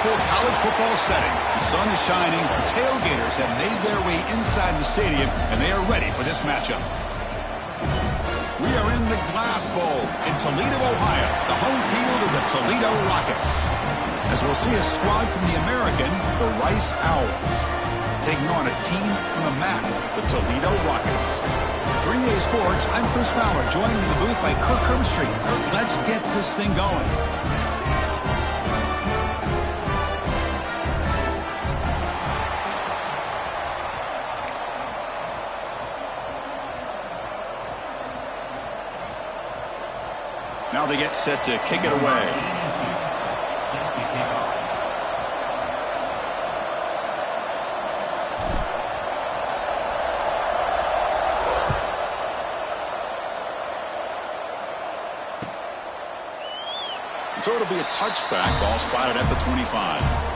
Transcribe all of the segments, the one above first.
beautiful college football setting. The sun is shining. The tailgaters have made their way inside the stadium, and they are ready for this matchup. We are in the Glass Bowl in Toledo, Ohio, the home field of the Toledo Rockets. As we'll see a squad from the American, the Rice Owls, taking on a team from the MAC, the Toledo Rockets. For EA Sports, I'm Chris Fowler, joined in the booth by Kirk Herbstreit. Kirk, let's get this thing going. Now they get set to kick it away. So it'll be a touchback, ball spotted at the 25.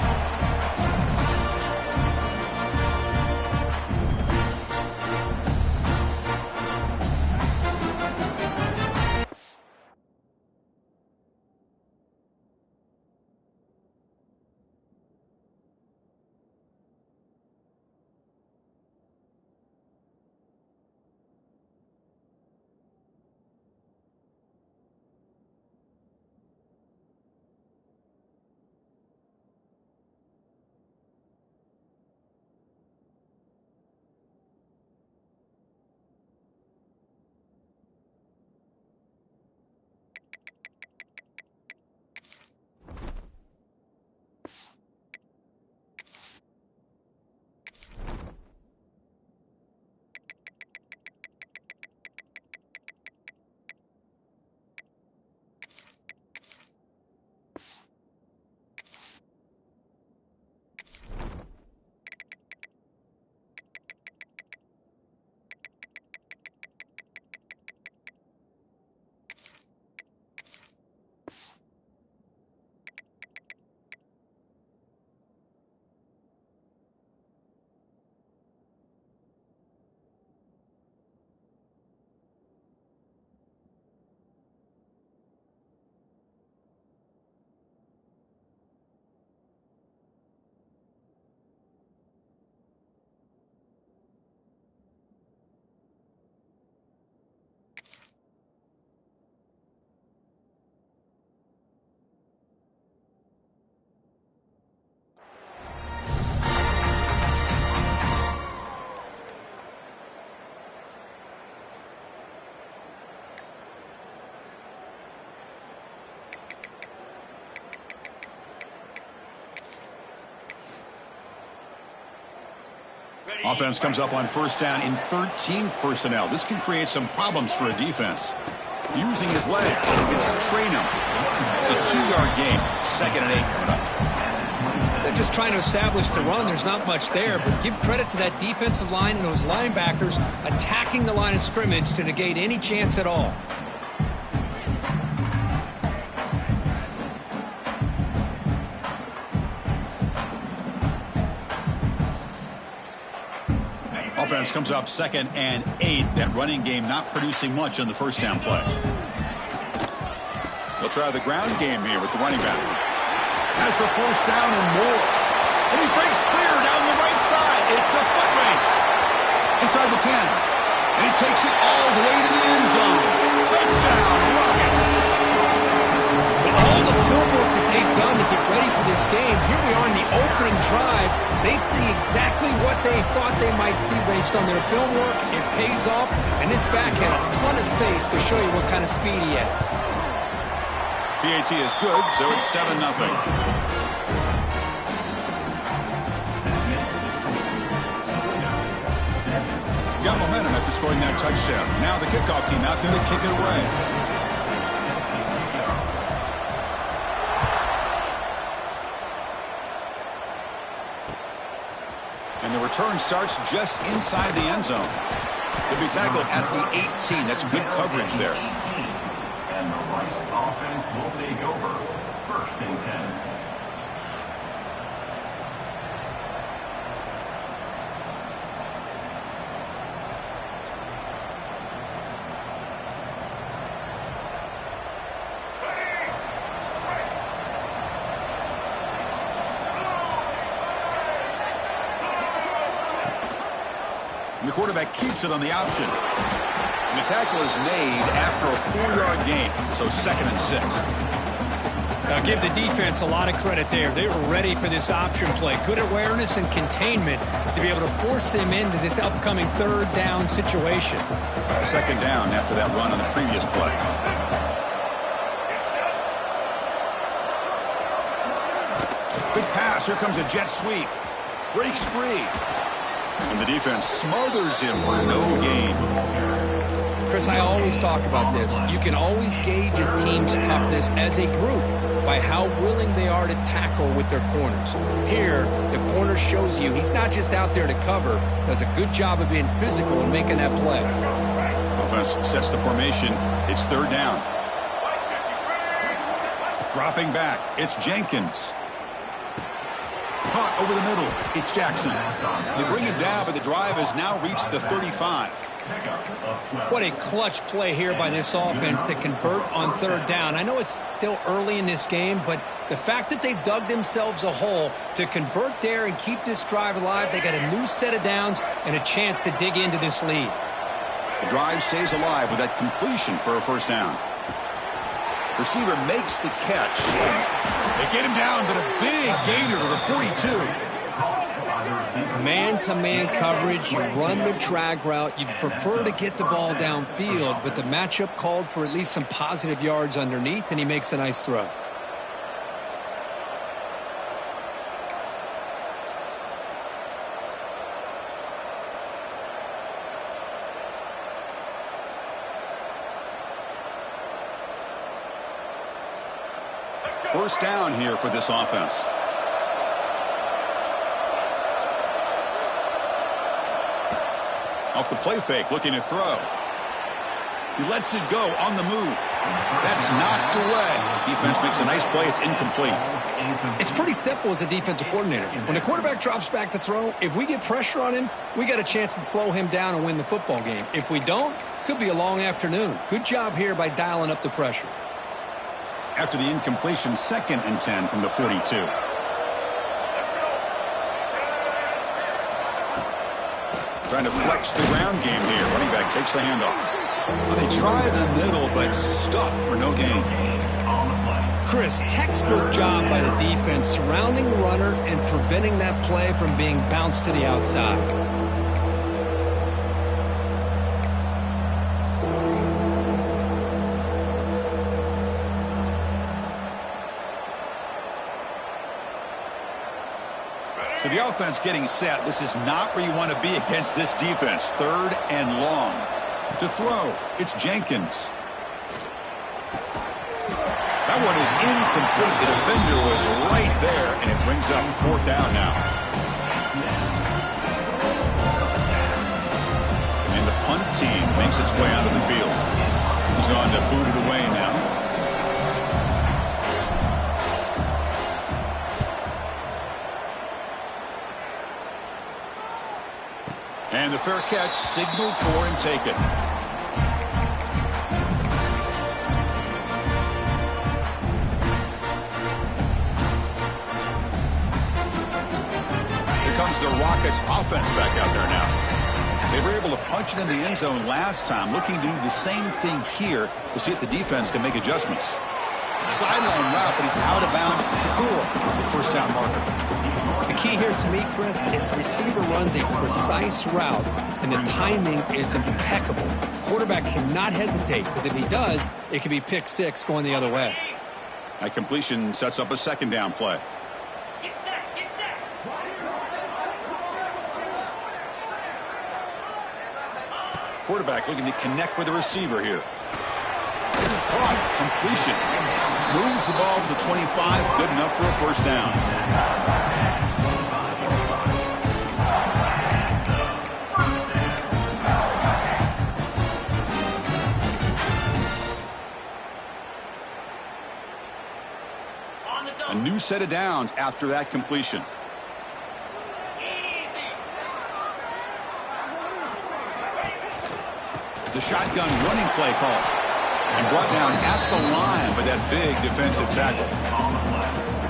Offense comes up on first down in 13 personnel. This can create some problems for a defense. Using his legs, it's trade him. It's a 2-yard gain. 2nd and 8 coming up. They're just trying to establish the run. There's not much there, but give credit to that defensive line and those linebackers attacking the line of scrimmage to negate any chance at all. Offense comes up 2nd and 8. That running game not producing much on the first down play. They'll try the ground game here with the running back. Has the first down and more. And he breaks clear down the right side. It's a foot race. Inside the 10. And he takes it all the way to the end zone. Touchdown, Rockets. All the film work that they've done to get ready for this game, here we are in the opening drive. They see exactly what they thought they might see based on their film work. It pays off, and this back had a ton of space to show you what kind of speed he has. PAT is good, so it's 7-0. Got momentum after scoring that touchdown. Now the kickoff team out there to kick it away. And the return starts just inside the end zone. He'll be tackled at the 18. That's good coverage there. And the Rice offense will take over. 1st and 10. And the quarterback keeps it on the option. And the tackle is made after a 4-yard gain, so 2nd and 6. Now give the defense a lot of credit there. They were ready for this option play. Good awareness and containment to be able to force them into this upcoming 3rd down situation. 2nd down after that run on the previous play. Big pass. Here comes a jet sweep. Breaks free. And the defense smothers him for no gain. Chris, I always talk about this. You can always gauge a team's toughness as a group by how willing they are to tackle with their corners. Here, the corner shows you he's not just out there to cover, does a good job of being physical and making that play. Offense sets the formation. It's 3rd down. Dropping back. It's Jenkins. Caught over the middle. It's Jackson. They bring him down, but the drive has now reached the 35. What a clutch play here by this offense to convert on 3rd down. I know it's still early in this game, but the fact that they've dug themselves a hole to convert there and keep this drive alive, they got a new set of downs and a chance to dig into this lead. The drive stays alive with that completion for a 1st down. Receiver makes the catch. They get him down, but a big gainer to the 42. Man-to-man coverage, you run the drag route. You'd prefer to get the ball downfield, but the matchup called for at least some positive yards underneath, and he makes a nice throw. First down here for this offense. Off the play fake, looking to throw. He lets it go on the move. That's knocked away. Defense makes a nice play. It's incomplete. It's pretty simple as a defensive coordinator. When the quarterback drops back to throw, if we get pressure on him, we got a chance to slow him down and win the football game. If we don't, could be a long afternoon. Good job here by dialing up the pressure. After the incompletion, 2nd and 10 from the 42. Trying to flex the ground game here. Running back takes the handoff. Well, they try the middle, but stuffed for no gain. Chris, textbook job by the defense surrounding the runner and preventing that play from being bounced to the outside. So the offense getting set. This is not where you want to be against this defense. 3rd and long. To throw, it's Jenkins. That one is incomplete. The defender was right there, and it brings up 4th down now. And the punt team makes its way onto the field. He's on to boot it away now. And the fair catch, signaled for and taken. Here comes the Rockets offense back out there now. They were able to punch it in the end zone last time, looking to do the same thing here to see if the defense can make adjustments. Sideline route, but he's out of bounds before the 1st down marker. The key here to me, Chris, is the receiver runs a precise route, and the timing is impeccable. Quarterback cannot hesitate, because if he does, it could be pick 6 going the other way. That completion sets up a 2nd down play. Quarterback looking to connect with the receiver here. Caught. Completion. Moves the ball to the 25. Good enough for a 1st down. A new set of downs after that completion. The shotgun running play call. And brought down at the line with that big defensive tackle.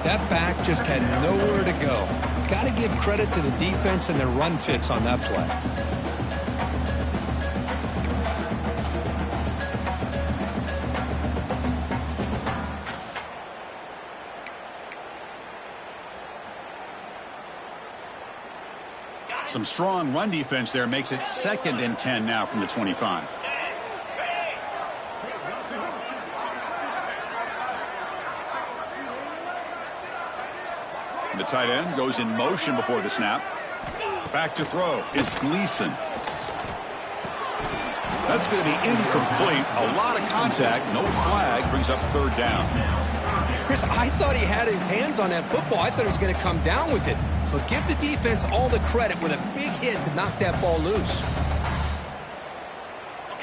That back just had nowhere to go. Got to give credit to the defense and their run fits on that play. Some strong run defense there makes it 2nd and 10 now from the 25. The tight end goes in motion before the snap. Back to throw. It's Gleason. That's going to be incomplete. A lot of contact. No flag. Brings up 3rd down. Chris, I thought he had his hands on that football. I thought he was going to come down with it. But give the defense all the credit with a big hit to knock that ball loose.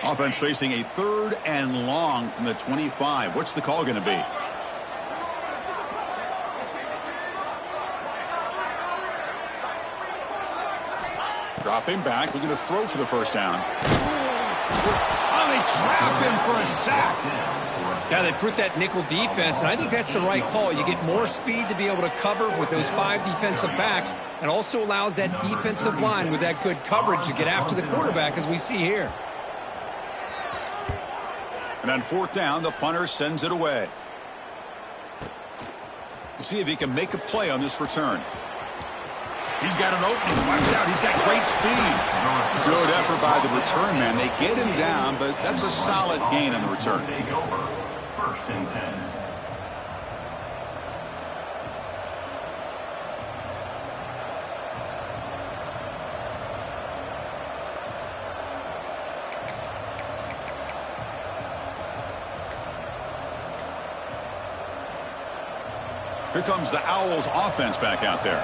Offense facing a 3rd and long from the 25. What's the call going to be? Dropping back, looking to throw for the 1st down. Oh, they trap him for a sack. Yeah, they put that nickel defense, and I think that's the right call. You get more speed to be able to cover with those 5 defensive backs, and also allows that defensive line with that good coverage to get after the quarterback, as we see here. And on 4th down, the punter sends it away. We'll see if he can make a play on this return. He's got an opening. Watch out. He's got great speed. Good effort by the return man. They get him down, but that's a solid gain on the return. Take over. 1st and 10. Here comes the Owls offense back out there.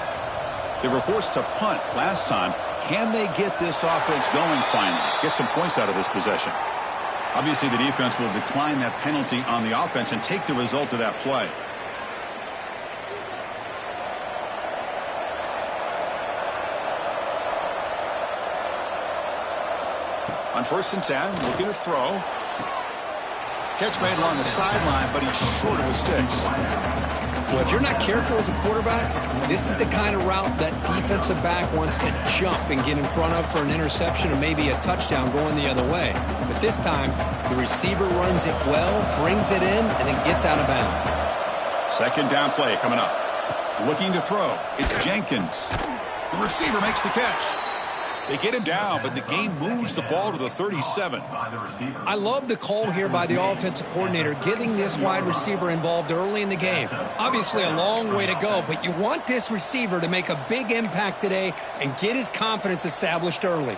They were forced to punt last time. Can they get this offense going finally? Get some points out of this possession. Obviously, the defense will decline that penalty on the offense and take the result of that play. On 1st and 10, looking to throw. Catch made along the sideline, but he's short of the sticks. Well, if you're not careful as a quarterback, this is the kind of route that defensive back wants to jump and get in front of for an interception or maybe a touchdown going the other way. But this time, the receiver runs it well, brings it in, and then gets out of bounds. 2nd down play coming up. Looking to throw. It's Jenkins. The receiver makes the catch. They get him down, but the game moves the ball to the 37. I love the call here by the offensive coordinator, getting this wide receiver involved early in the game. Obviously a long way to go, but you want this receiver to make a big impact today and get his confidence established early.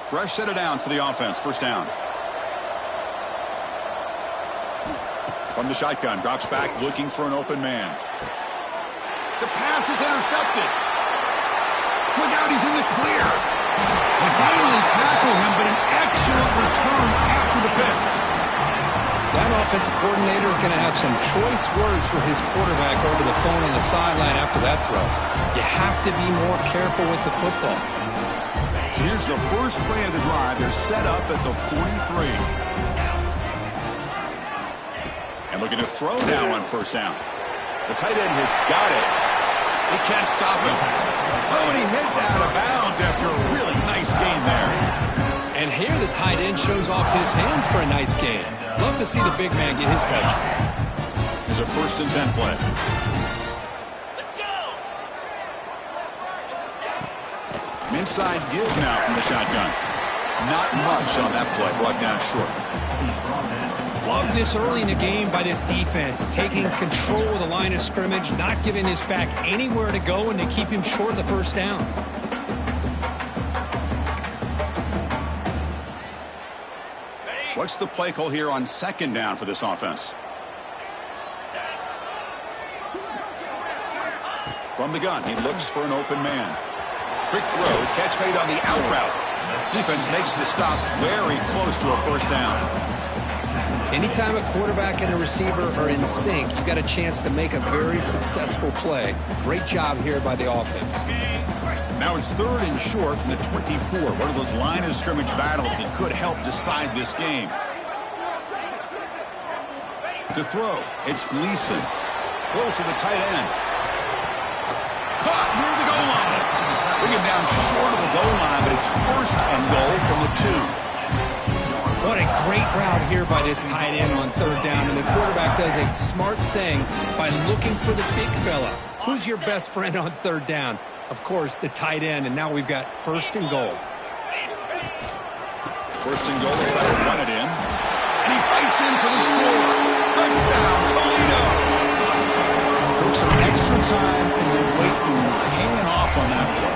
Fresh set of downs for the offense. 1st down. From the shotgun, drops back, looking for an open man. The pass is intercepted. Look out, he's in the clear. They finally tackle him, but an excellent return after the pick. That offensive coordinator is going to have some choice words for his quarterback over the phone on the sideline after that throw. You have to be more careful with the football. So here's the first play of the drive. They're set up at the 43. And looking to throw now on 1st down. The tight end has got it. They can't stop him. Oh, and he heads out of bounds after a really nice gain there. And here the tight end shows off his hands for a nice gain. Love to see the big man get his touches. Here's a 1st and 10 play. Let's go. An inside give now from the shotgun. Not much on that play. Brought down short. Love this early in the game by this defense, taking control of the line of scrimmage, not giving his back anywhere to go, and to keep him short of the 1st down. What's the play call here on 2nd down for this offense? From the gun, he looks for an open man. Quick throw, catch made on the out route. Defense makes the stop very close to a 1st down. Anytime a quarterback and a receiver are in sync, you got a chance to make a very successful play. Great job here by the offense. Now it's 3rd and short from the 24. One of those line of scrimmage battles that could help decide this game. To throw, it's Gleason. Close to the tight end. Caught near the goal line. Bring him down short of the goal line, but it's 1st and goal from the 2. What a by this tight end on third down, and the quarterback does a smart thing by looking for the big fella. Who's your best friend on third down? Of course, the tight end, and now we've got first and goal. First and goal, they try to run it in. And he fights in for the score. Touchdown, Toledo! Took some extra time and then waiting, hanging off on that play.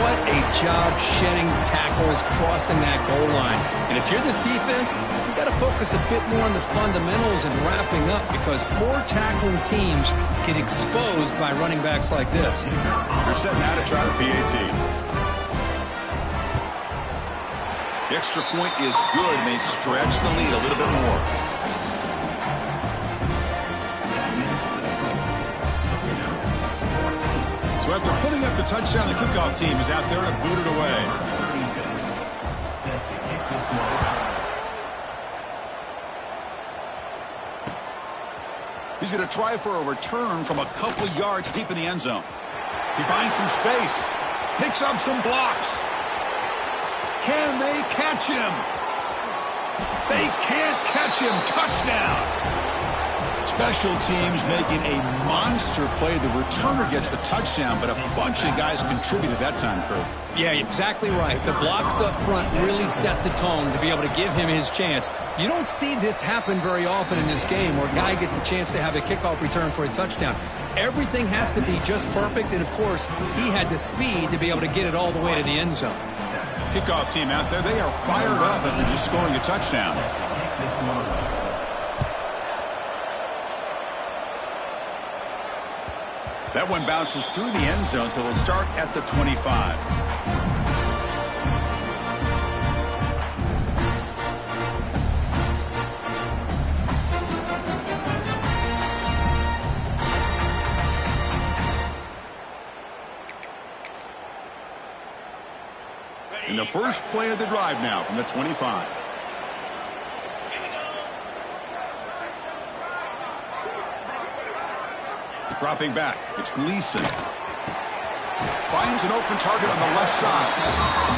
What a job shedding tackles crossing that goal line. And if you're this defense, you've got to focus a bit more on the fundamentals and wrapping up, because poor tackling teams get exposed by running backs like this. They're setting out to try to PAT. The extra point is good, and they stretch the lead a little bit more. So after putting up the touchdown, the kickoff team is out there to boot it away. He's going to try for a return from a couple of yards deep in the end zone. He finds some space, picks up some blocks. Can they catch him? They can't catch him. Touchdown. Special teams making a monster play. The returner gets the touchdown, but a bunch of guys contributed that time, Kurt. Yeah, exactly right. The blocks up front really set the tone to be able to give him his chance. You don't see this happen very often in this game where a guy gets a chance to have a kickoff return for a touchdown. Everything has to be just perfect, and of course, he had the speed to be able to get it all the way to the end zone. Kickoff team out there, they are fired up after just scoring a touchdown. That one bounces through the end zone, so they'll start at the 25. In the first play of the drive now from the 25. Dropping back, it's Gleason. Finds an open target on the left side.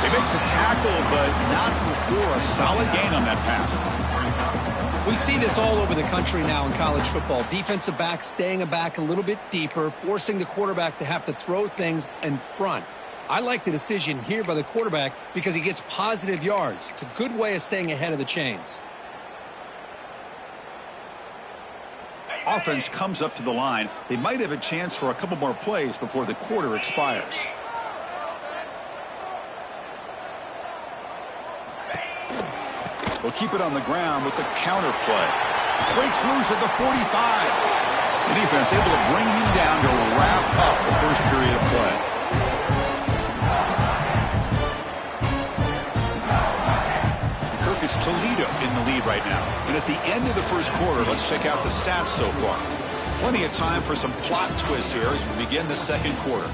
They make the tackle, but not before a solid gain on that pass. We see this all over the country now in college football. Defensive backs staying back a little bit deeper, forcing the quarterback to have to throw things in front. I like the decision here by the quarterback because he gets positive yards. It's a good way of staying ahead of the chains. Offense comes up to the line. They might have a chance for a couple more plays before the quarter expires. They'll keep it on the ground with the counter play. Breaks loose at the 45. The defense able to bring him down to wrap up the first period of play. It's Toledo in the lead right now. And at the end of the first quarter, let's check out the stats so far. Plenty of time for some plot twists here as we begin the second quarter.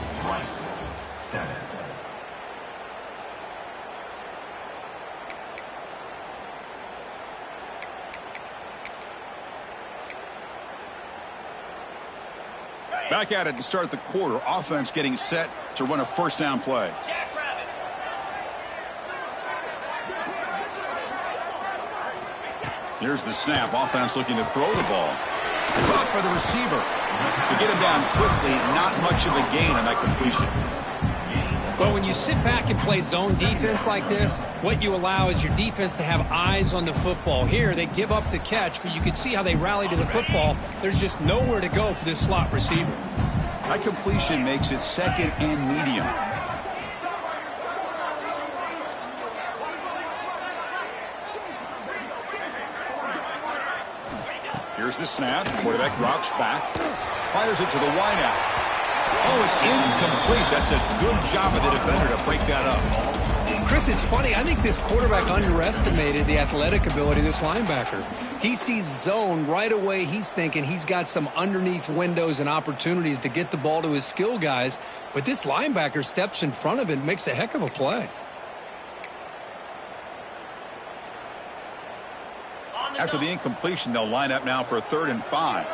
Back at it to start the quarter. Offense getting set to run a first down play. Here's the snap. Offense looking to throw the ball. Caught by the receiver. To get him down quickly, not much of a gain on that completion. Well, when you sit back and play zone defense like this, what you allow is your defense to have eyes on the football. Here, they give up the catch, but you can see how they rally to the football. There's just nowhere to go for this slot receiver. That completion makes it second and medium. Here's the snap. Quarterback drops back. Fires it to the wideout. Oh, it's incomplete. That's a good job of the defender to break that up. Chris, it's funny. I think this quarterback underestimated the athletic ability of this linebacker. He sees zone right away. He's thinking he's got some underneath windows and opportunities to get the ball to his skill guys. But this linebacker steps in front of it and makes a heck of a play. After the incompletion, they'll line up now for a 3rd and 5.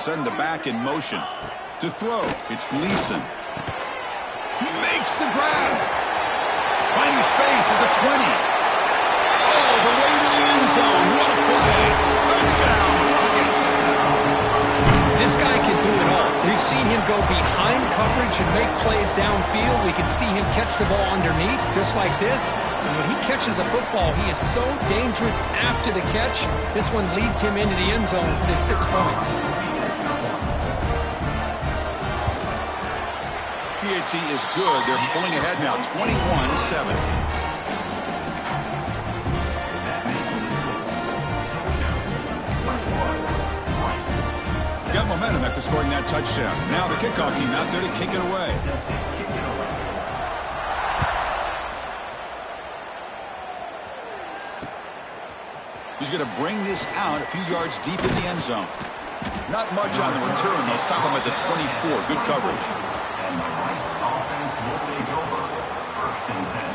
send the back in motion. To throw, it's Gleason. He makes the grab. Finding space at the 20. All the way to the end zone. What a play. Touchdown, Rockets. This guy can do it all. We've seen him go behind coverage and make plays downfield. We can see him catch the ball underneath, just like this. And when he catches a football, he is so dangerous after the catch. This one leads him into the end zone for the 6 points. PAT is good. They're pulling ahead now, 21-7. Got momentum after scoring that touchdown. Now the kickoff team out there to kick it away. He's going to bring this out a few yards deep in the end zone. Not much on the return. They'll stop him at the 24. Good coverage. And the Rice offense will take over. 1st and 10.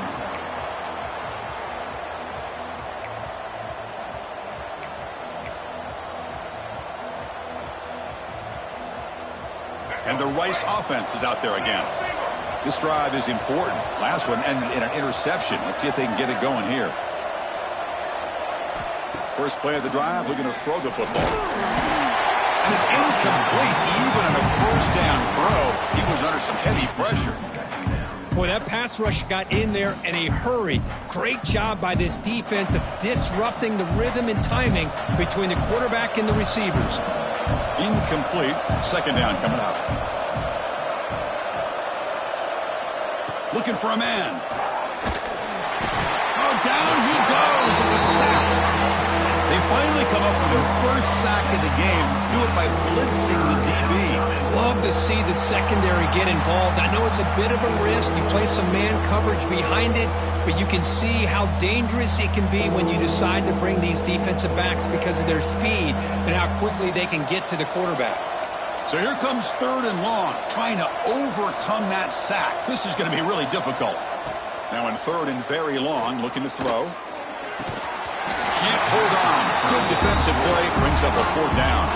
And the Rice offense is out there again. This drive is important. Last one and an interception. Let's see if they can get it going here. First play of the drive, looking to throw the football. And it's incomplete. Even on a first down throw, he was under some heavy pressure. Boy, that pass rush got in there in a hurry. Great job by this defense of disrupting the rhythm and timing between the quarterback and the receivers. Incomplete. 2nd down coming up. Looking for a man. Oh, down he goes. It's a sack. They finally come up with their first sack of the game. Do it by blitzing the DB. Love to see the secondary get involved. I know it's a bit of a risk. You play some man coverage behind it, but you can see how dangerous it can be when you decide to bring these defensive backs because of their speed and how quickly they can get to the quarterback. So here comes 3rd and long, trying to overcome that sack. This is going to be really difficult. Now in 3rd and very long, looking to throw. Can't hold on. Good defensive play, brings up a 4th down.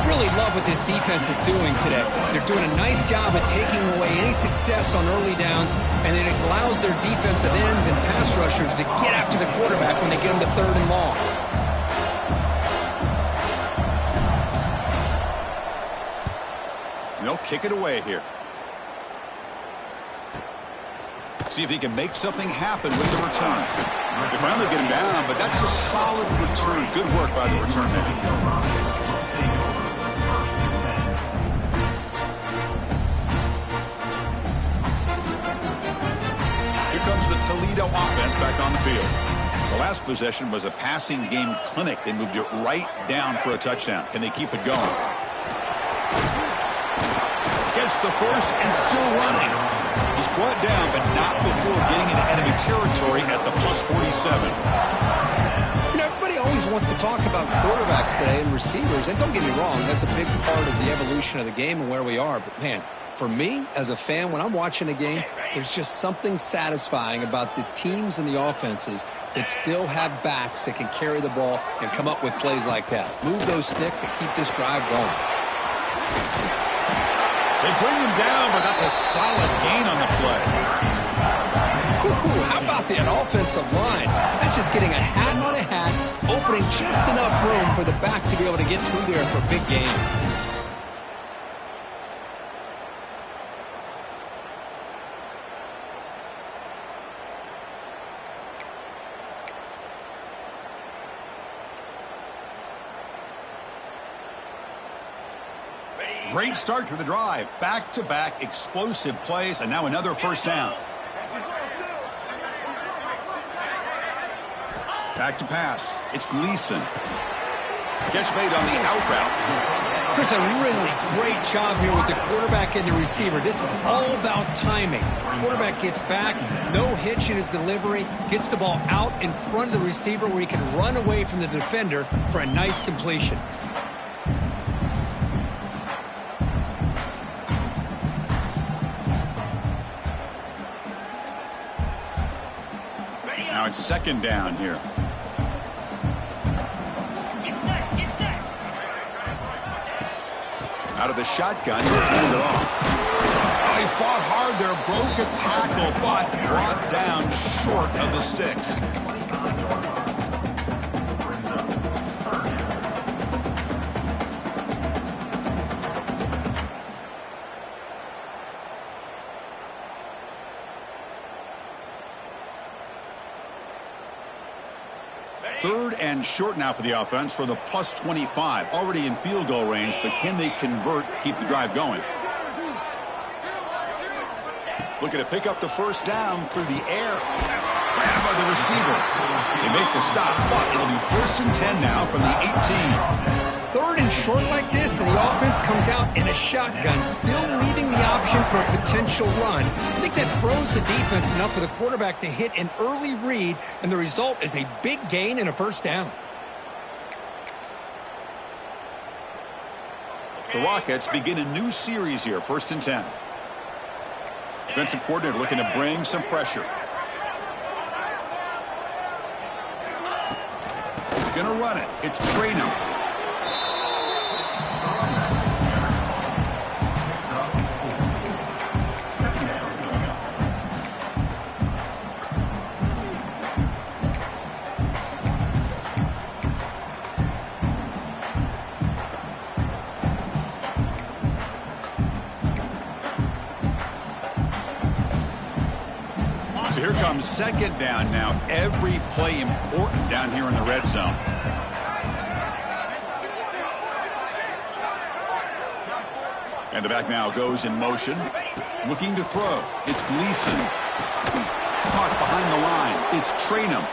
Really love what this defense is doing today. They're doing a nice job of taking away any success on early downs, and it allows their defensive ends and pass rushers to get after the quarterback when they get them to 3rd and long. They'll kick it away here. See if he can make something happen with the return. They finally get him down, but that's a solid return. Good work by the return man. Here comes the Toledo offense back on the field. The last possession was a passing game clinic. They moved it right down for a touchdown. Can they keep it going? Gets the first and still running. He's brought down, but not before getting into enemy territory at the +47. You know, everybody always wants to talk about quarterbacks today and receivers, and don't get me wrong, that's a big part of the evolution of the game and where we are. But, man, for me, as a fan, when I'm watching a game, there's just something satisfying about the teams and the offenses that still have backs that can carry the ball and come up with plays like that. Move those sticks and keep this drive going. They bring him down, but that's a solid gain on the play. Ooh, how about that offensive line? That's just getting a hat on a hat, opening just enough room for the back to be able to get through there for a big gain. Great start to the drive. Back-to-back explosive plays, and now another first down. Back to pass. It's Gleason. Catch made on the out route. Chris, a really great job here with the quarterback and the receiver. This is all about timing. Quarterback gets back, no hitch in his delivery, gets the ball out in front of the receiver where he can run away from the defender for a nice completion. Now it's 2nd down here. Out of the shotgun, he'll hand it off. Oh, he fought hard there, broke a tackle, but brought down short of the sticks. Third and short now for the offense for the plus 25. Already in field goal range, but can they convert, keep the drive going? Looking to pick up the first down through the air. Grabbed by the receiver. They make the stop, but it'll be 1st and 10 now from the 18. Third and short like this, and the offense comes out in a shotgun, still leaving the option for a potential run. I think that throws the defense enough for the quarterback to hit an early read, and the result is a big gain and a first down. The Rockets begin a new series here, 1st and 10. Defensive coordinator looking to bring some pressure. He's going to run it. It's Toledo. So here comes 2nd down now. Every play important down here in the red zone. And the back now goes in motion. Looking to throw. It's Gleason. Caught behind the line. It's Trainum.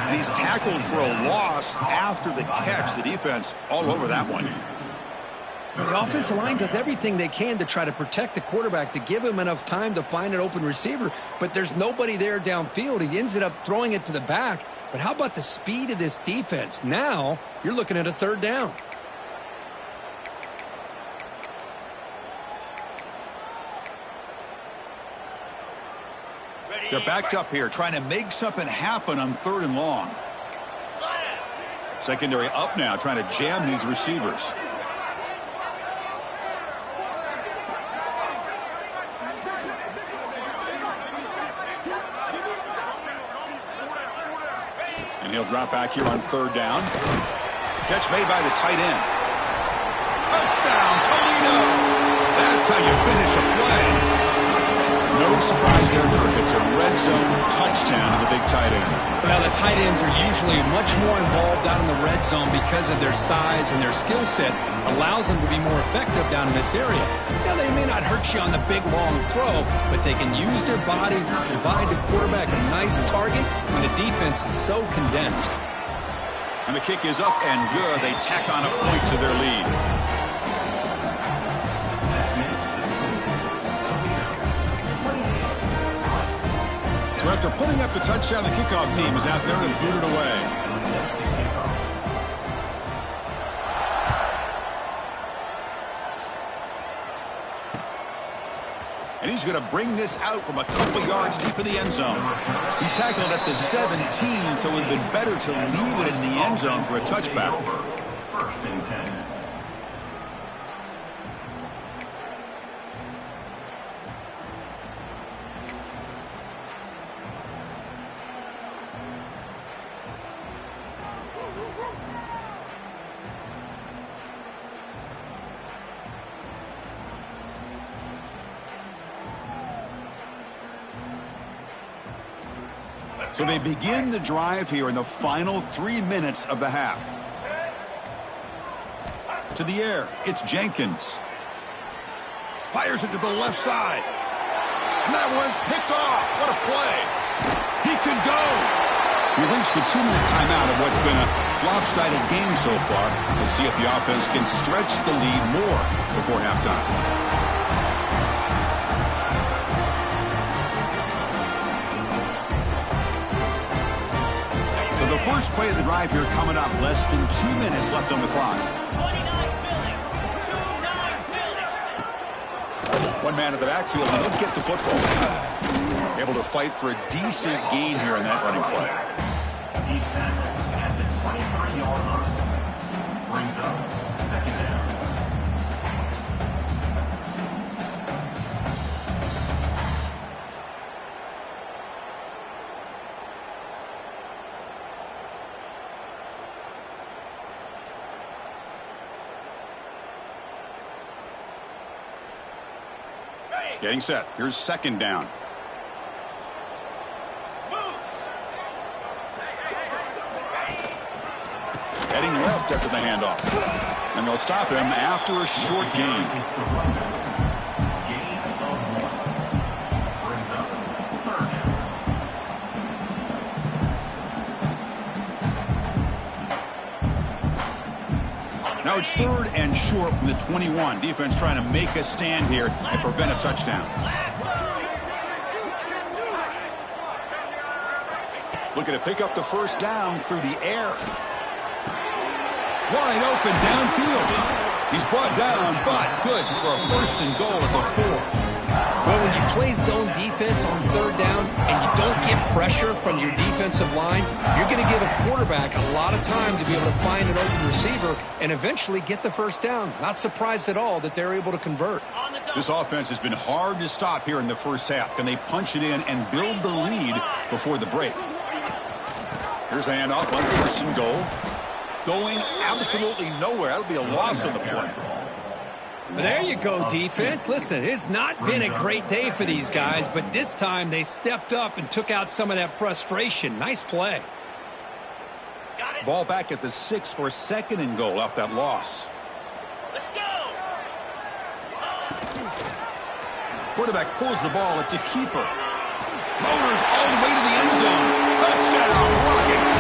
And he's tackled for a loss after the catch. The defense all over that one. The offensive line does everything they can to try to protect the quarterback, to give him enough time to find an open receiver, but there's nobody there downfield. He ends up throwing it to the back. But how about the speed of this defense? Now you're looking at a 3rd down. They're backed up here, trying to make something happen on 3rd and long. Secondary up now, trying to jam these receivers. And he'll drop back here on 3rd down. Catch made by the tight end. Touchdown, Toledo! That's how you finish a play. No surprise there, Kirk. It's a red zone touchdown of the big tight end. Well, the tight ends are usually much more involved down in the red zone because of their size and their skill set allows them to be more effective down in this area. Now, they may not hurt you on the big, long throw, but they can use their bodies to provide the quarterback a nice target when the defense is so condensed. And the kick is up and good. They tack on a point to their lead. So after putting up the touchdown, the kickoff team is out there to boot it away. And he's going to bring this out from a couple yards deep in the end zone. He's tackled at the 17, so it would have been better to leave it in the end zone for a touchback. 1st and 10. So they begin the drive here in the final 3 minutes of the half. To the air, it's Jenkins. Fires it to the left side. And that one's picked off. What a play. He could go. We reached the 2-minute timeout of what's been a lopsided game so far. Let's see if the offense can stretch the lead more before halftime. So the first play of the drive here coming up. Less than 2 minutes left on the clock. One man at the backfield, and he'll get the football. Able to fight for a decent gain here in that running play. He's tackled at the 23-yard line. Brings up 2nd down. Getting set. Here's second down. Heading left after the handoff. And they'll stop him after a short gain. Now it's third and short from the 21. Defense trying to make a stand here and prevent a touchdown. Looking to pick up the first down through the air. Wide open downfield. He's brought down, but good for a first and goal at the 4. Well, when you play zone defense on third down and you don't get pressure from your defensive line, you're going to give a quarterback a lot of time to be able to find an open receiver and eventually get the first down. Not surprised at all that they're able to convert. This offense has been hard to stop here in the first half. Can they punch it in and build the lead before the break? Here's the handoff on first and goal. Going absolutely nowhere. That'll be a loss on the play. There you go, defense. Listen, it's not been a great day for these guys, but this time they stepped up and took out some of that frustration. Nice play. Ball back at the 6 for a second and goal off that loss. Let's go. Quarterback pulls the ball. It's a keeper. Motors all the way to the end zone. Touchdown, Rockets.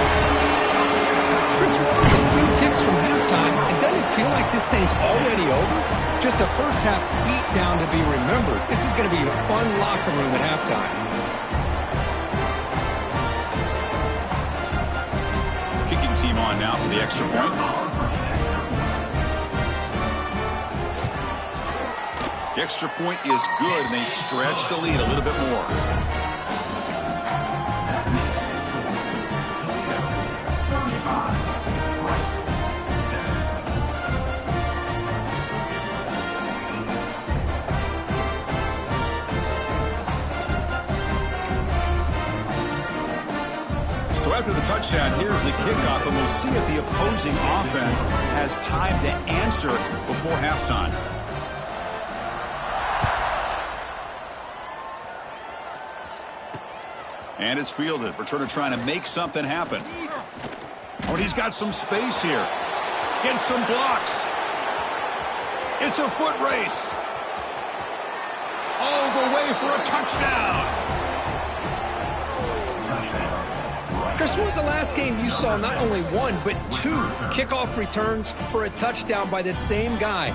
Chris, we're only a few ticks from halftime, and doesn't it feel like this thing's already over? Just a first-half beatdown to be remembered. This is going to be a fun locker room at halftime. Kicking team on now for the extra point. The extra point is good, and they stretch the lead a little bit more. So after the touchdown, here's the kickoff, and we'll see if the opposing offense has time to answer before halftime. And it's fielded. Returner trying to make something happen. Oh, and he's got some space here. Gets some blocks. It's a foot race. All the way for a touchdown. Chris, when was the last game you saw not only one, but two kickoff returns for a touchdown by the same guy?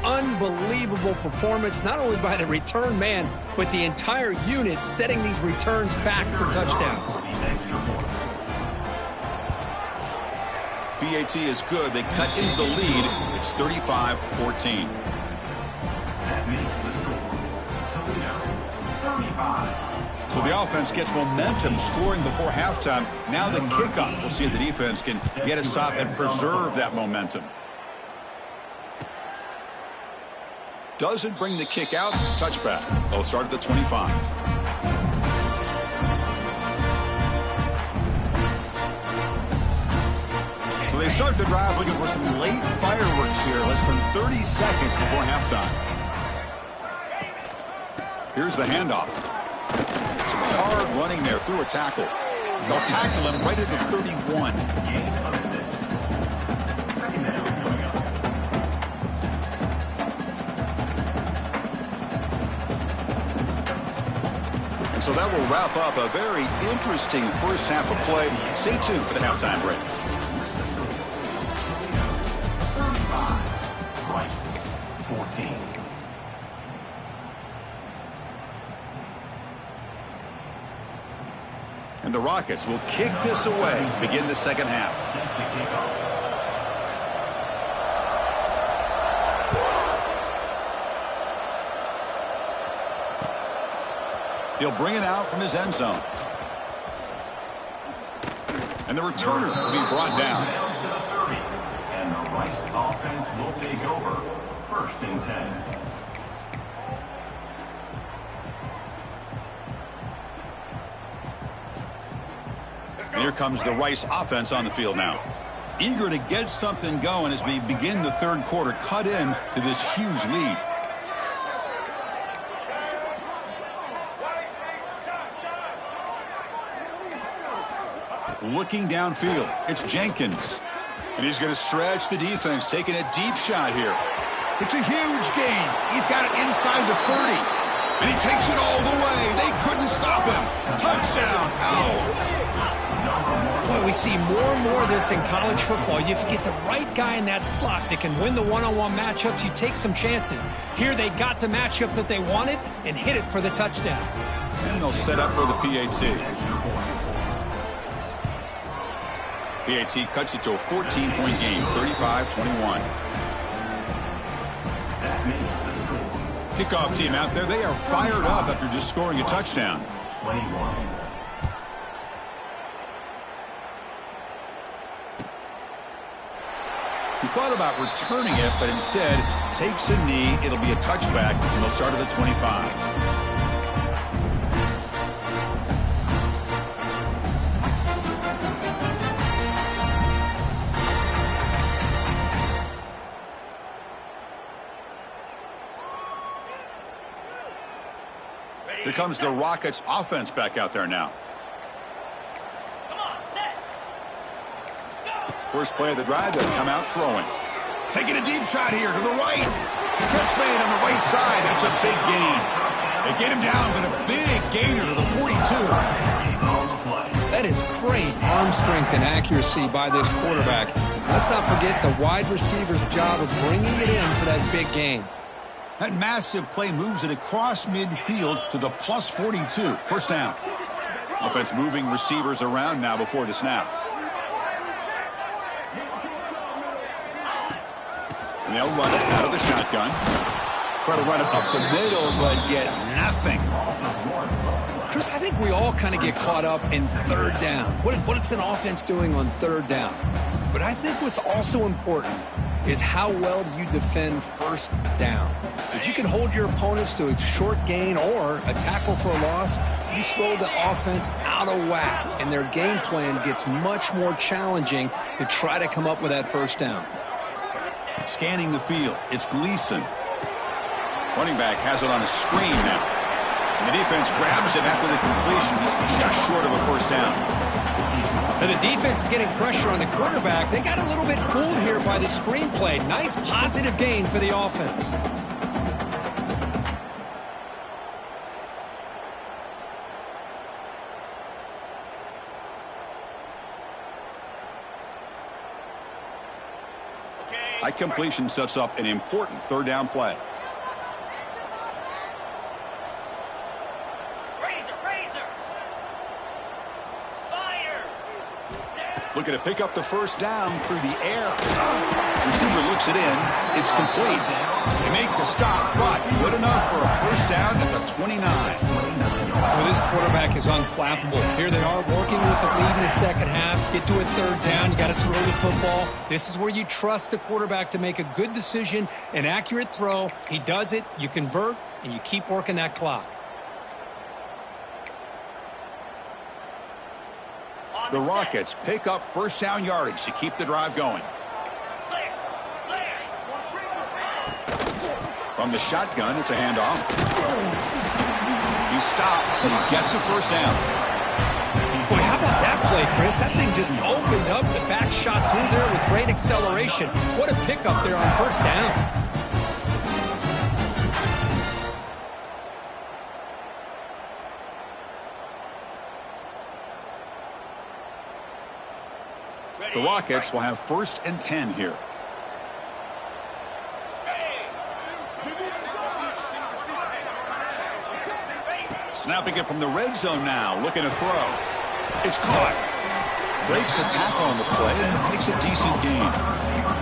Unbelievable performance, not only by the return man, but the entire unit setting these returns back for touchdowns. PAT is good. They cut into the lead. It's 35-14. That makes the score Toledo 35. So the offense gets momentum scoring before halftime. Now the kickoff. We'll see if the defense can get a stop and preserve that momentum. Doesn't bring the kick out. Touchback. They'll start at the 25. So they start the drive looking for some late fireworks here. Less than 30 seconds before halftime. Here's the handoff. Some hard running there through a tackle. They'll tackle him right at the 31. And so that will wrap up a very interesting first half of play. Stay tuned for the halftime break. 14. And the Rockets will kick this away to begin the second half. He'll bring it out from his end zone. And the returner will be brought down. Down to the 30. And the Rice offense will take over. First and 10. And here comes the Rice offense on the field now. Eager to get something going as we begin the third quarter. Cut in to this huge lead. Looking downfield, it's Jenkins. And he's going to stretch the defense, taking a deep shot here. It's a huge gain. He's got it inside the 30. And he takes it all the way. They couldn't stop him. Touchdown, Owls. Boy, we see more and more of this in college football. You get the right guy in that slot that can win the one-on-one matchups. You take some chances. Here they got the matchup that they wanted and hit it for the touchdown. And they'll set up for the PAT. PAT cuts it to a 14-point game, 35-21. Kickoff team out there, they are fired up after just scoring a touchdown. 21. He thought about returning it, but instead takes a knee. It'll be a touchback, and they'll start at the 25. Here comes the Rockets offense back out there now. First play of the drive, they'll come out throwing. Taking a deep shot here to the right. Catch made on the right side. That's a big gain. They get him down, but a big gainer to the 42. That is great arm strength and accuracy by this quarterback. Let's not forget the wide receiver's job of bringing it in for that big gain. That massive play moves it across midfield to the plus 42. First down. Offense moving receivers around now before the snap. And they'll run it out of the shotgun. Try to run it up the middle, but get nothing. Chris, I think we all kind of get caught up in third down. What is an offense doing on third down? But I think what's also important is how well you defend first down. If you can hold your opponents to a short gain or a tackle for a loss, you throw the offense out of whack, and their game plan gets much more challenging to try to come up with that first down. Scanning the field, it's Gleason. Running back has it on a screen now. And the defense grabs him after the completion. He's just short of a first down. And the defense is getting pressure on the quarterback. They got a little bit fooled here by the screenplay. Nice positive gain for the offense. High completion sets up an important third down play. Looking to pick up the first down through the air. Receiver looks it in. It's complete. They make the stop, but good enough for a first down at the 29. Well, this quarterback is unflappable. Here they are working with the lead in the second half. Get to a third down. You got to throw the football. This is where you trust the quarterback to make a good decision, an accurate throw. He does it. You convert, and you keep working that clock. The Rockets pick up first down yardage to keep the drive going. From the shotgun, it's a handoff. He stopped, and he gets a first down. Boy, how about that play, Chris? That thing just opened up the back shot through there with great acceleration. What a pickup there on first down. The Rockets will have first and 10 here. Snapping it from the red zone now, looking to throw. It's caught. Breaks a tackle on the play and makes a decent gain.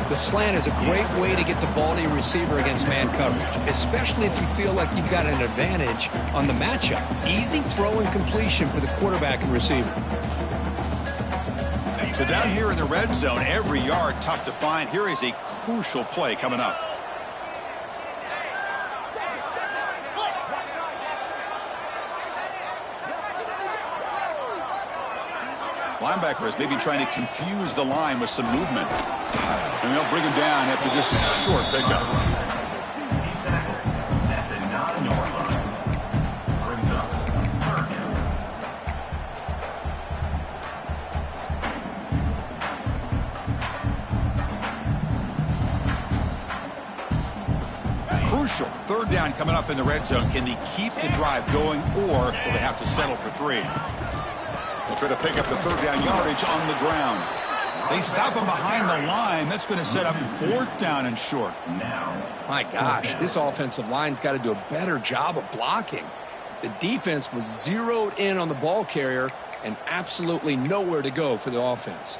The slant is a great way to get the ball to your receiver against man coverage, especially if you feel like you've got an advantage on the matchup. Easy throw and completion for the quarterback and receiver. So down here in the red zone, every yard tough to find. Here is a crucial play coming up. Linebackers maybe trying to confuse the line with some movement. And they'll bring him down after just a short pickup. He's tackled at the 9-yard line. Brings up third down. crucial third down coming up in the red zone. Can they keep the drive going, or will they have to settle for 3? They'll try to pick up the third down yardage on the ground. They stop him behind the line. That's going to set up 4th down and short. My gosh, this offensive line's got to do a better job of blocking. The defense was zeroed in on the ball carrier and absolutely nowhere to go for the offense.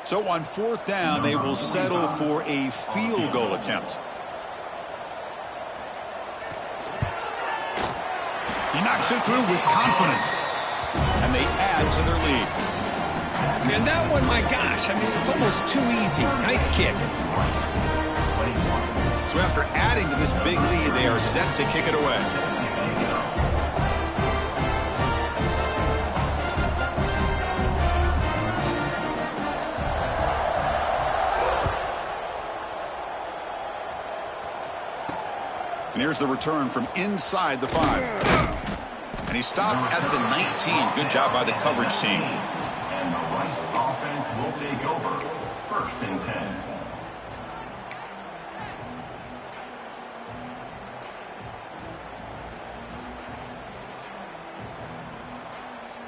So on 4th down, they will settle for a field goal attempt. He knocks it through with confidence. And they add to their lead. Man, that one, my gosh, I mean, it's almost too easy. Nice kick. So after adding to this big lead, they are set to kick it away. And here's the return from inside the 5. And he stopped at the 19. Good job by the coverage team. And the Rice offense will take over. 1st and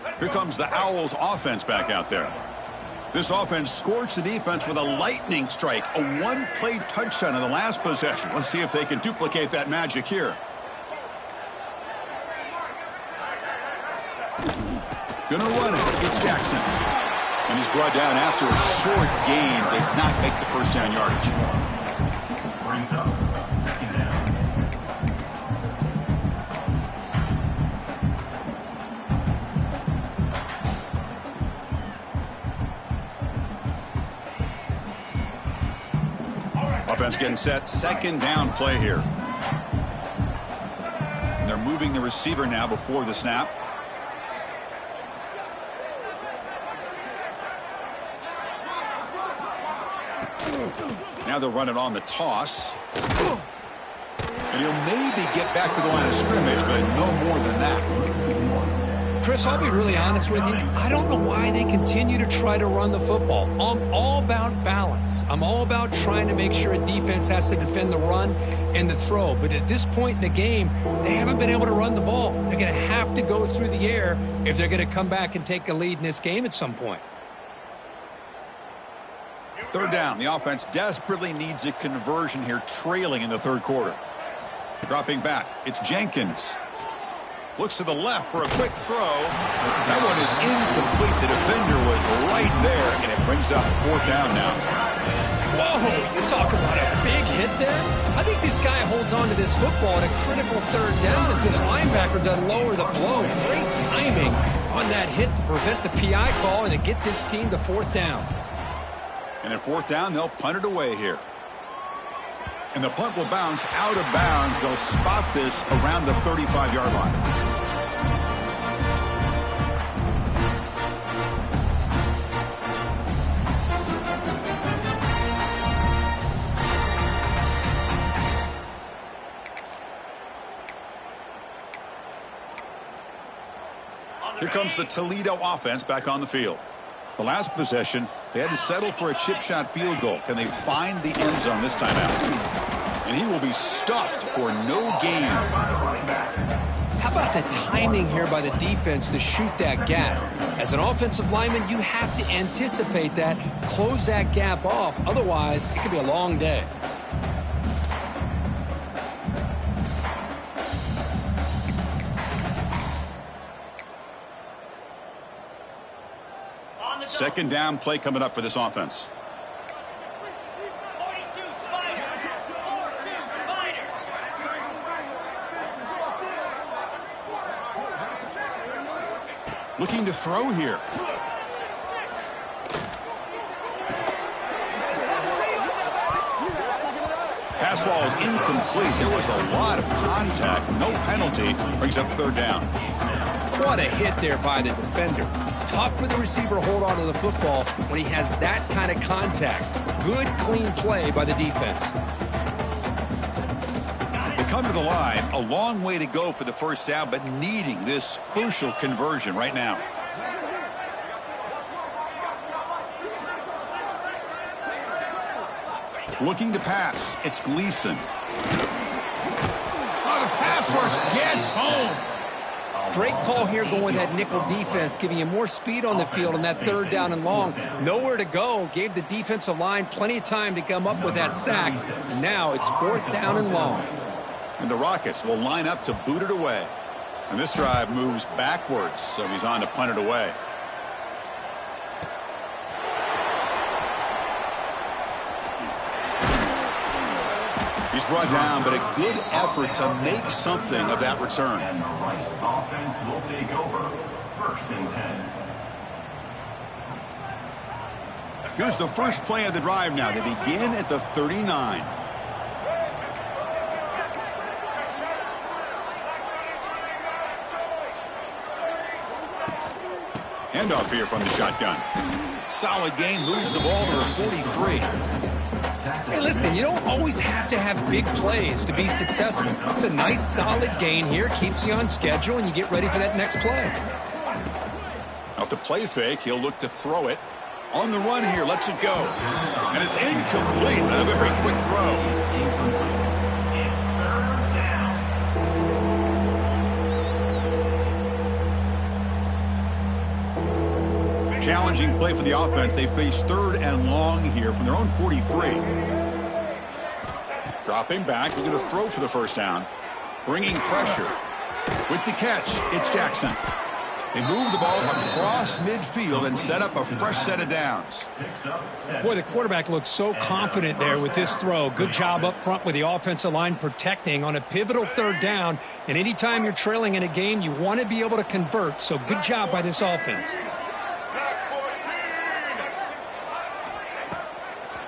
10. Here comes the Owls offense back out there. This offense scorched the defense with a lightning strike, a 1-play touchdown in the last possession. Let's see if they can duplicate that magic here. Gonna run it. It's Jackson. And he's brought down after a short gain. Does not make the 1st down yardage. Brings up 2nd down. Offense getting set. 2nd down play here. And they're moving the receiver now before the snap. Now they'll run it on the toss. And he'll maybe get back to the line of scrimmage, but no more than that. Chris, I'll be really honest with you. I don't know why they continue to try to run the football. I'm all about balance. I'm all about trying to make sure a defense has to defend the run and the throw. But at this point in the game, they haven't been able to run the ball. They're going to have to go through the air if they're going to come back and take a lead in this game at some point. 3rd down. The offense desperately needs a conversion here, trailing in the 3rd quarter. Dropping back. It's Jenkins. Looks to the left for a quick throw. That one is incomplete. The defender was right there, and it brings up 4th down now. Whoa, you talk about a big hit there. I think this guy holds on to this football at a critical 3rd down if this linebacker doesn't lower the blow. Great timing on that hit to prevent the PI call and to get this team to 4th down. And at 4th down, they'll punt it away here. And the punt will bounce out of bounds. They'll spot this around the 35-yard line. Here comes the Toledo offense back on the field. The last possession, they had to settle for a chip shot field goal. Can they find the end zone this time out? And he will be stuffed for no gain. How about the timing here by the defense to shoot that gap? As an offensive lineman, you have to anticipate that, close that gap off. Otherwise, it could be a long day. Second down play coming up for this offense. Looking to throw here. Pass ball is incomplete. There was a lot of contact. No penalty. Brings up 3rd down. What a hit there by the defender. Tough for the receiver to hold on to the football when he has that kind of contact. Good, clean play by the defense. They come to the line. A long way to go for the 1st down, but needing this crucial conversion right now. Looking to pass. It's Gleason. Oh, the pass rush gets home. Great call here going with that nickel defense, giving you more speed on the field on that third down and long. Nowhere to go. Gave the defensive line plenty of time to come up with that sack. And now it's fourth down and long. And the Rockets will line up to boot it away. And this drive moves backwards, so he's on to punt it away. He's brought down, but a good effort to make something of that return. And the Rice offense will take over. First and 10. Here's the first play of the drive now. They begin at the 39. Handoff here from the shotgun. Solid gain, moves the ball to the 43. Hey, listen, you don't always have to have big plays to be successful. It's a nice, solid gain here. Keeps you on schedule, and you get ready for that next play. Off the play fake, he'll look to throw it. On the run here, lets it go. And it's incomplete, but a very quick throw. Challenging play for the offense. They face third and long here from their own 43. Dropping back, looking to throw for the first down. Bringing pressure. With the catch, it's Jackson. They move the ball across midfield and set up a fresh set of downs. Boy, the quarterback looks so confident there with this throw. Good job up front with the offensive line protecting on a pivotal third down. And anytime you're trailing in a game, you want to be able to convert. So good job by this offense.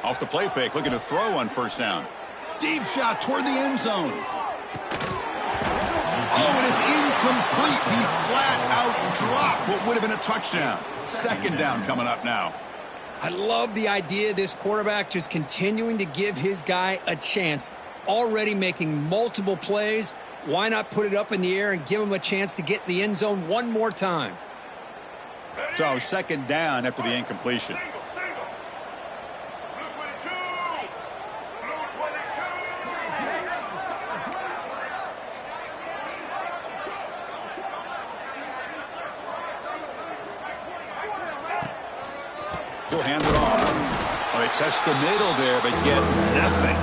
Off the play fake, looking to throw on first down. Deep shot toward the end zone. Oh, and it's incomplete. He flat out dropped what would have been a touchdown. Second down coming up now. I love the idea of this quarterback just continuing to give his guy a chance. Already making multiple plays. Why not put it up in the air and give him a chance to get in the end zone one more time? So second down after the incompletion. He'll hand it off. Well, they test the middle there, but get nothing.